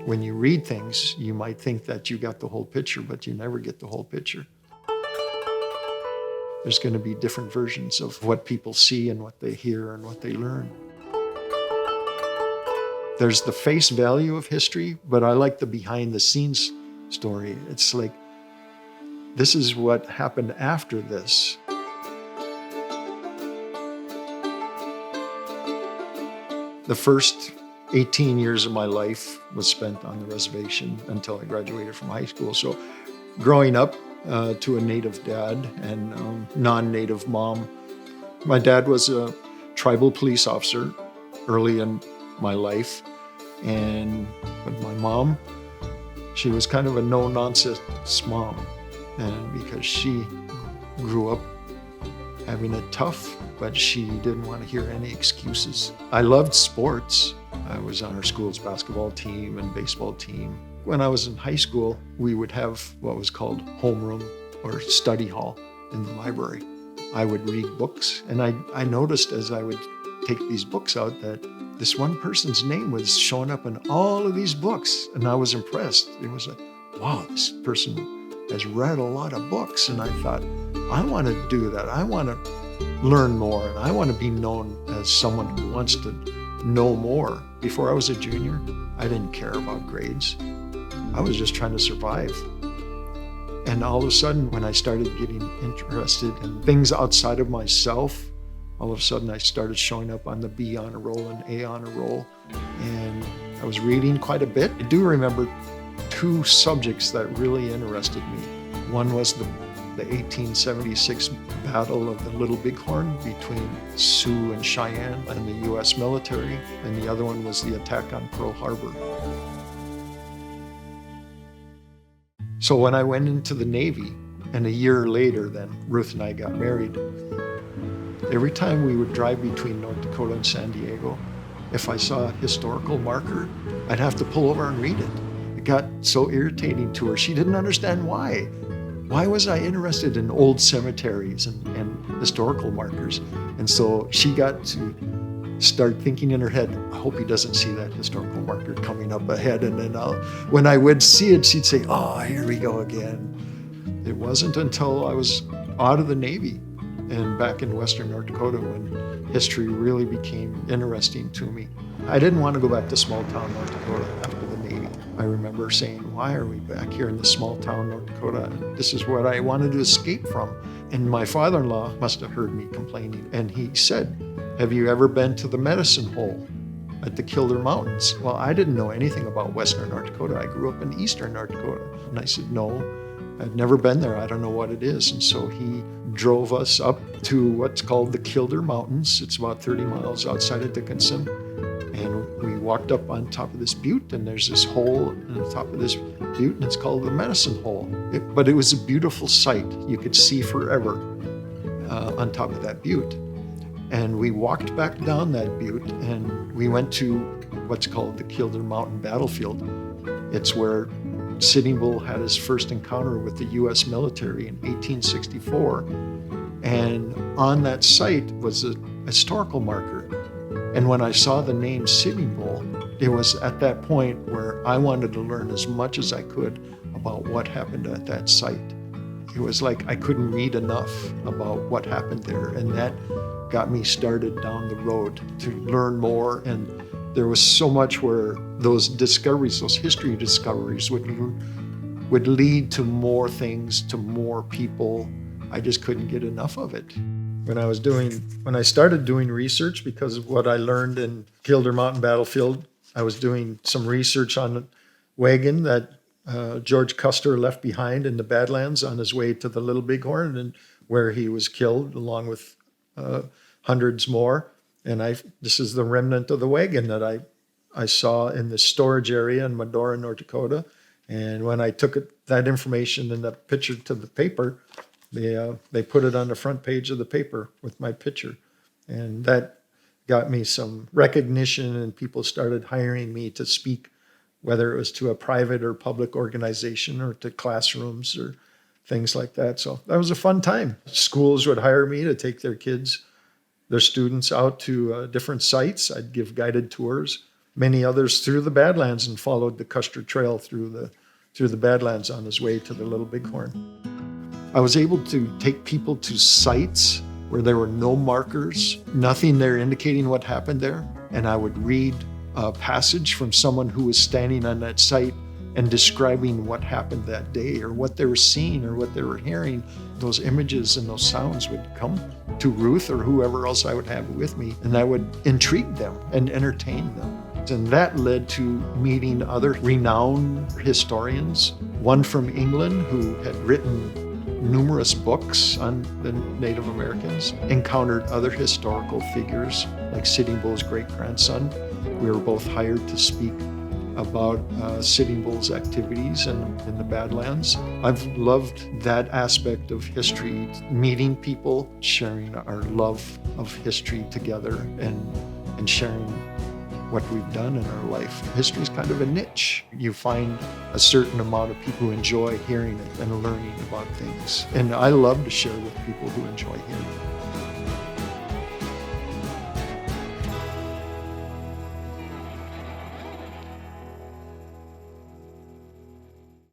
When you read things, you might think that you got the whole picture, but you never get the whole picture. There's going to be different versions of what people see and what they hear and what they learn. There's the face value of history, but I like the behind the scenes story. It's like, this is what happened after this. The first 18 years of my life was spent on the reservation until I graduated from high school. So growing up to a native dad and non-native mom, my dad was a tribal police officer early in my life. And with my mom, she was kind of a no-nonsense mom. And because she grew up having it tough, but she didn't want to hear any excuses. I loved sports. I was on our school's basketball team and baseball team. When I was in high school, we would have what was called homeroom or study hall in the library. I would read books, and I noticed as I would take these books out that this one person's name was showing up in all of these books, and I was impressed. It was like, wow, this person has read a lot of books, and I thought, I want to do that. I want to learn more, and I want to be known as someone who wants to know more. Before I was a junior, I didn't care about grades. I was just trying to survive. And all of a sudden, when I started getting interested in things outside of myself, all of a sudden I started showing up on the B honor roll and A honor roll, and I was reading quite a bit. I do remember two subjects that really interested me. One was the 1876 Battle of the Little Bighorn between Sioux and Cheyenne and the U.S. military, and the other one was the attack on Pearl Harbor. So when I went into the Navy, and a year later then, Ruth and I got married, every time we would drive between North Dakota and San Diego, if I saw a historical marker, I'd have to pull over and read it. It got so irritating to her. She didn't understand why. Why was I interested in old cemeteries and historical markers? And so she got to start thinking in her head, I hope he doesn't see that historical marker coming up ahead. And then when I would see it, she'd say, oh, here we go again. It wasn't until I was out of the Navy and back in Western North Dakota when history really became interesting to me. I didn't want to go back to small town North Dakota after the Navy. I remember saying, why are we back here in this small town North Dakota? This is what I wanted to escape from. And my father-in-law must have heard me complaining. And he said, have you ever been to the Medicine Hole at the Kilder Mountains? Well, I didn't know anything about Western North Dakota. I grew up in Eastern North Dakota. And I said, no, I've never been there. I don't know what it is. And so he drove us up to what's called the Kilder Mountains. It's about 30 miles outside of Dickinson. And we walked up on top of this butte, and there's this hole on the top of this butte, and it's called the Medicine Hole. But it was a beautiful sight. You could see forever on top of that butte. And we walked back down that butte, and we went to what's called the Kilder Mountain Battlefield. It's where Sitting Bull had his first encounter with the U.S. military in 1864. And on that site was a historical marker. And when I saw the name Sitting Bull, it was at that point where I wanted to learn as much as I could about what happened at that site. It was like I couldn't read enough about what happened there. And that got me started down the road to learn more. And there was so much where those discoveries, those history discoveries would lead to more things, to more people. I just couldn't get enough of it. When I started doing research, because of what I learned in Kilder Mountain Battlefield, I was doing some research on a wagon that George Custer left behind in the Badlands on his way to the Little Bighorn, and where he was killed along with hundreds more. And this is the remnant of the wagon that I saw in the storage area in Medora, North Dakota. And when I took that information and that picture to the paper, they put it on the front page of the paper with my picture. And that got me some recognition, and people started hiring me to speak, whether it was to a private or public organization or to classrooms or things like that. So that was a fun time. Schools would hire me to take their students out to different sites. I'd give guided tours. many others through the Badlands and followed the Custer Trail through the Badlands on his way to the Little Bighorn. I was able to take people to sites where there were no markers, nothing there indicating what happened there, and I would read a passage from someone who was standing on that site and describing what happened that day or what they were seeing or what they were hearing. Those images and those sounds would come to Ruth or whoever else I would have with me, and that would intrigue them and entertain them. And that led to meeting other renowned historians, one from England who had written numerous books on the Native Americans, encountered other historical figures like Sitting Bull's great-grandson. We were both hired to speak about Sitting Bull's activities in the Badlands. I've loved that aspect of history, meeting people, sharing our love of history together, and sharing what we've done in our life. History is kind of a niche. You find a certain amount of people who enjoy hearing it and learning about things. And I love to share with people who enjoy hearing it.